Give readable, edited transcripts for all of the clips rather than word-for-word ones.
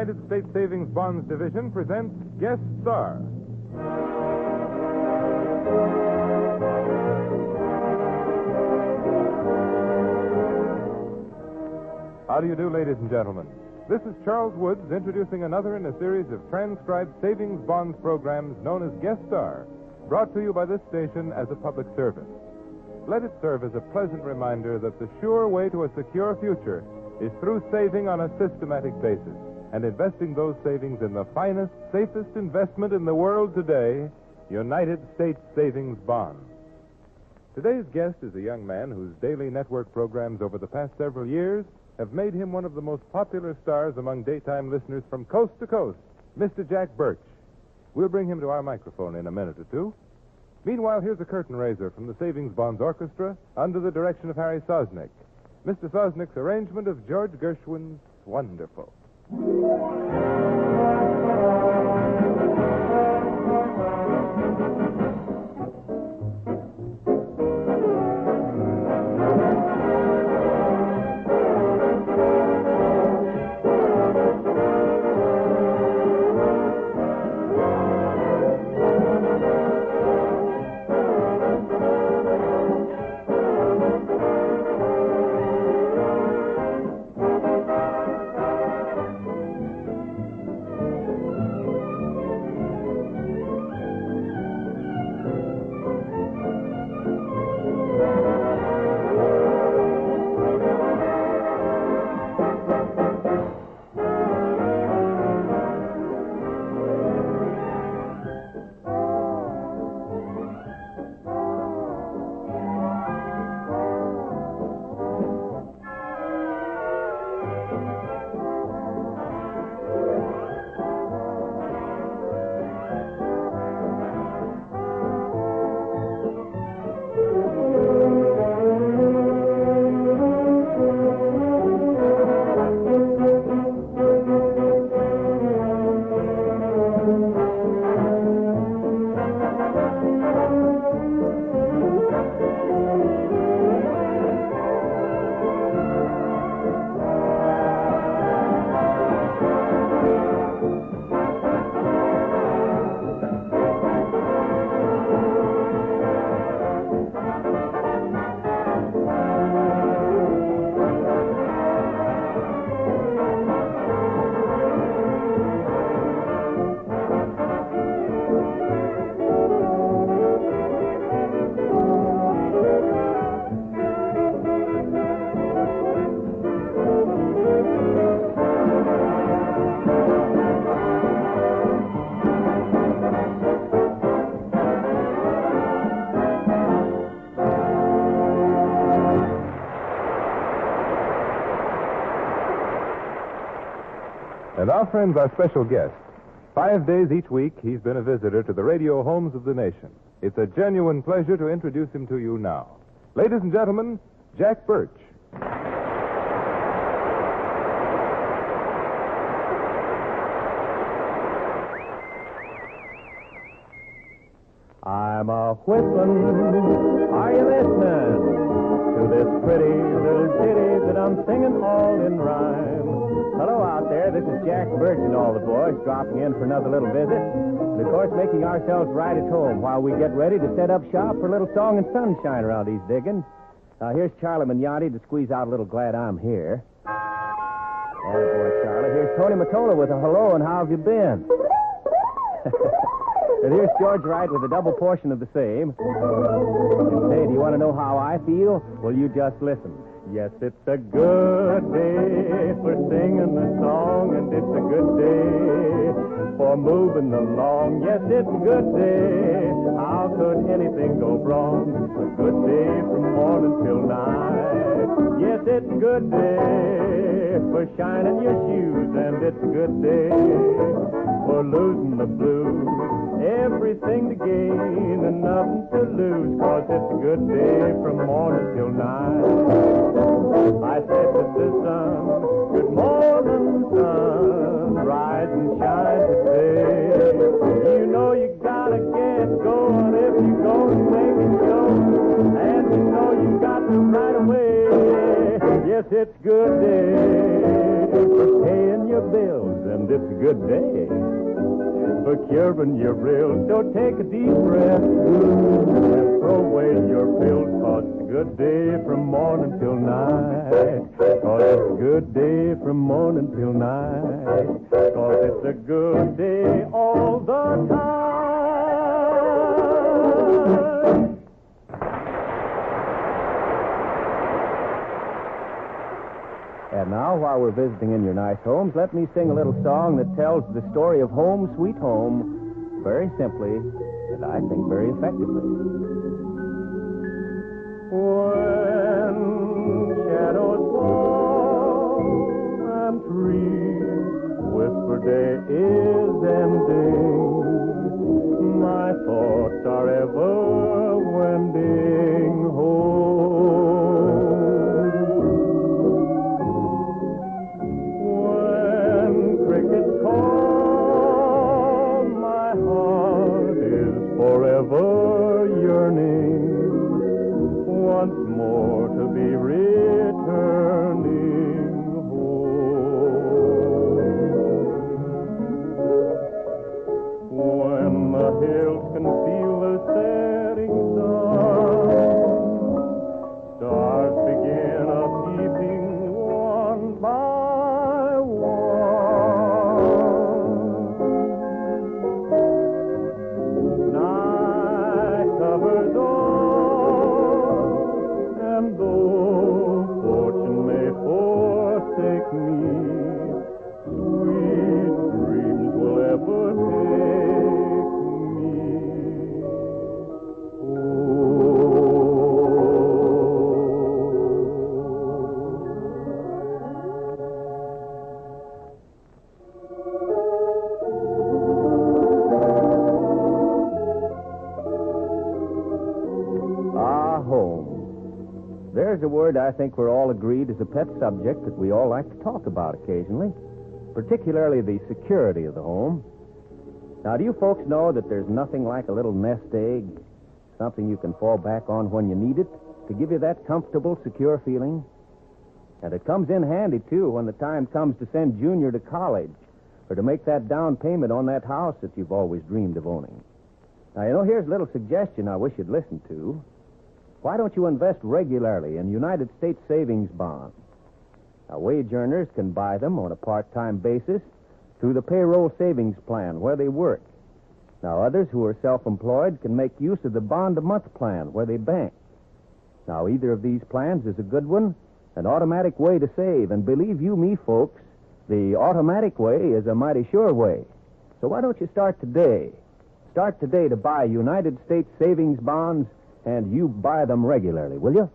United States Savings Bonds Division presents Guest Star. How do you do, ladies and gentlemen? This is Charles Woods introducing another in a series of transcribed savings bonds programs known as Guest Star, brought to you by this station as a public service. Let it serve as a pleasant reminder that the sure way to a secure future is through saving on a systematic basis and investing those savings in the finest, safest investment in the world today, United States Savings Bonds. Today's guest is a young man whose daily network programs over the past several years have made him one of the most popular stars among daytime listeners from coast to coast, Mr. Jack Birch. We'll bring him to our microphone in a minute or two. Meanwhile, here's a curtain raiser from the Savings Bonds Orchestra under the direction of Harry Sosnick. Mr. Sosnick's arrangement of George Gershwin's Wonderful. And our friend's our special guest. 5 days each week, he's been a visitor to the radio homes of the nation. It's a genuine pleasure to introduce him to you now. Ladies and gentlemen, Jack Birch. I'm a whistling, are you listening to this pretty little ditty that I'm singing all in rhyme? Hello out there, this is Jack Birch and all the boys dropping in for another little visit. And of course, making ourselves right at home while we get ready to set up shop for a little song and sunshine around these diggings. Here's Charlie Mignotti to squeeze out a little glad I'm here. Oh, boy, Charlie. Here's Tony Mottola with a hello and how have you been? And here's George Wright with a double portion of the same. And say, do you want to know how I feel? Well, you just listen. Yes, it's a good day for singing the song, and it's a good day for moving along. Yes, it's a good day. How could anything go wrong? A good day from morning till night. Yes, it's a good day for shining your shoes, and it's a good day for losing the blues. Everything to gain and nothing to lose, 'cause it's a good day from morning till night. I said to the sun, good morning, sun, rise and shine today. You know you gotta get going if you're gonna make it go, and you know you got to right away. Yes, it's a good day for paying your bills, and it's a good day for curing your bills. So take a deep breath and throw away your pills, 'cause it's a good day from morning till night. 'Cause it's a good day from morning till night. 'Cause it's a good day all the time. And now, while we're visiting in your nice homes, let me sing a little song that tells the story of Home Sweet Home very simply, and I think very effectively. When shadows fall and trees whisper day is ending, my thoughts are ever wending home. Crickets call, my heart is forever yearning once more to be returning home. When the hills can feel the setting sun, stars begin a-peeping one by one. Covers all, and though fortune may forsake me, sweet dreams will ever take me There's a word I think we're all agreed is a pet subject that we all like to talk about occasionally, particularly the security of the home. Now, do you folks know that there's nothing like a little nest egg, something you can fall back on when you need it, to give you that comfortable, secure feeling? And it comes in handy, too, when the time comes to send Junior to college or to make that down payment on that house that you've always dreamed of owning. Now, here's a little suggestion I wish you'd listen to. Why don't you invest regularly in United States savings bonds? Now, wage earners can buy them on a part-time basis through the payroll savings plan where they work. Now, others who are self-employed can make use of the bond-a-month plan where they bank. Now, either of these plans is a good one, an automatic way to save. And believe you me, folks, the automatic way is a mighty sure way. So why don't you start today? Start today to buy United States savings bonds, and you buy them regularly, will you?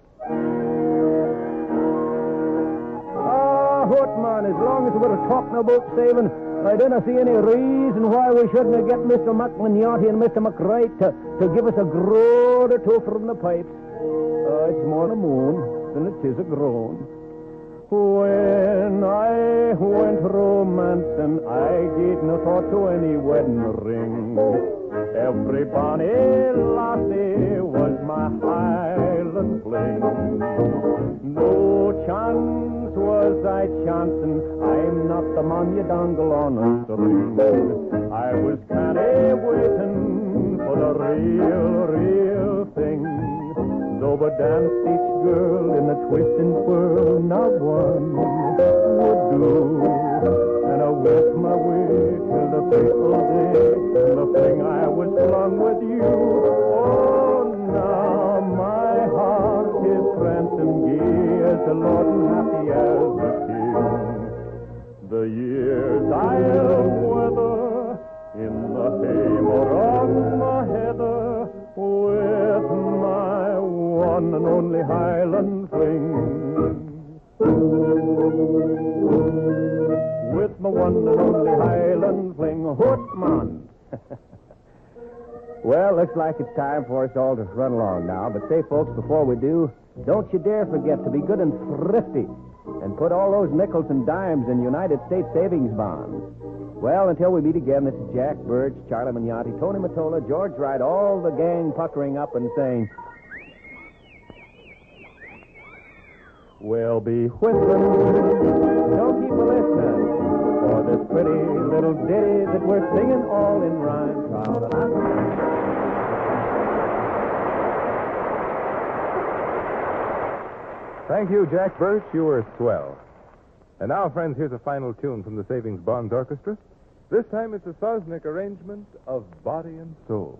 Hootman, as long as we're talking about saving, I don't see any reason why we shouldn't get Mr. McMignotti and Mr. McWright to give us a groan or two from the pipes. It's more a moon than it is a groan. When I went romancing, I gave no thought to any wedding ring. Every bonny lassie was my Highland fling. No chance was I chancing, I'm not the man you dangle on a string. I was kinda waiting for the real thing. Though I danced each girl in a twist and twirl, not one would do. And I worked my way till the fateful day, and the thing I was flung with you. Oh, now my heart is prancing gay as the Lord and happy as the King. The years I'll weather in the hay or on the heather with my one and only Highland fling. With my one and only Highland fling. Hootman. Well, looks like it's time for us all to run along now. But say, folks, before we do, don't you dare forget to be good and thrifty and put all those nickels and dimes in United States savings bonds. Well, until we meet again, this is Jack Birch, Charlie Mignotti, Tony Mottola, George Wright, all the gang puckering up and saying, we'll be whistling. Don't keep a listening, for old ditty that we're singing all in rhyme. Tra-la-la. Thank you, Jack Birch. You were swell. And now, friends, here's a final tune from the Savings Bonds Orchestra. This time it's a Sosnick arrangement of Body and Soul.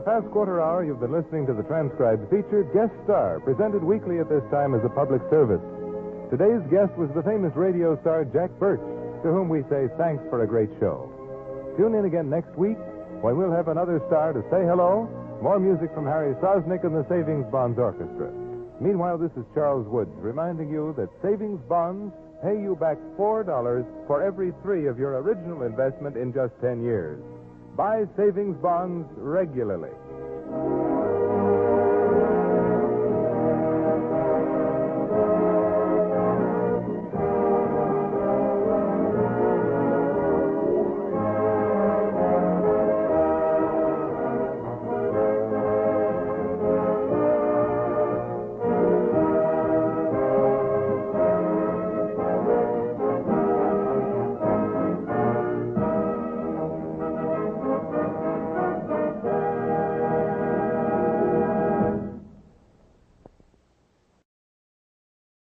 Past quarter hour, you've been listening to the transcribed feature Guest Star, presented weekly at this time as a public service. Today's guest was the famous radio star Jack Birch, to whom we say thanks for a great show. Tune in again next week when we'll have another star to say hello, more music from Harry Sosnick and the Savings Bonds Orchestra. Meanwhile, this is Charles Woods reminding you that Savings Bonds pay you back $4 for every 3 of your original investment in just 10 years. Buy savings bonds regularly.